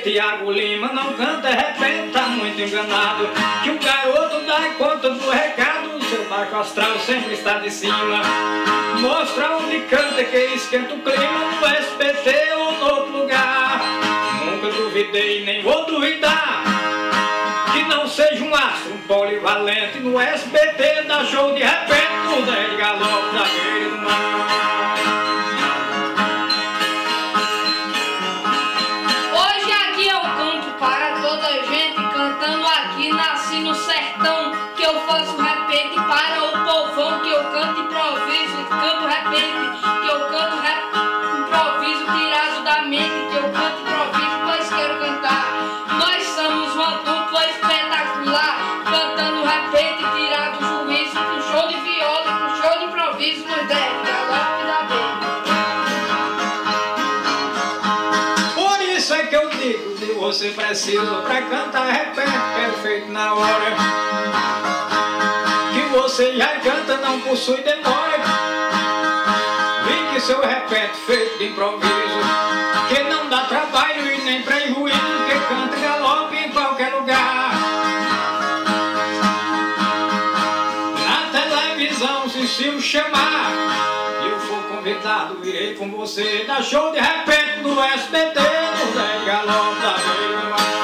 Tiago Lima não canta, repente, tá muito enganado. Que o garoto dá conta do recado, o seu baixo astral sempre está de cima. Mostra onde canta que esquenta o clima, no SBT ou no outro lugar. Nunca duvidei, nem vou duvidar, que não seja um astro, um polivalente. No SBT dá show de repente, no Zé de Galope da beira do mar. Hoje aqui eu canto para toda a gente, cantando aqui, nasci no sertão, que eu faço repente para o povão, que eu canto improviso, canto repente, que eu canto improviso tirado da mente, que eu canto improviso, pois quero cantar. Nós somos uma dupla espetacular, cantando repente tirado do juízo, com show de viola e com show de improviso no Zé de Galope da beira. Por isso é que eu digo que você precisa pra cantar repente, perfeito na hora. Que você já canta, não possui demora. Vi que seu repente feito de improviso, que não dá trabalho e nem prejuízo, que canta galope em qualquer lugar. Na televisão, se eu chamar e eu for convidado, irei com você. Dá show de repente no SBT, no Zé de Galope da beira do mar.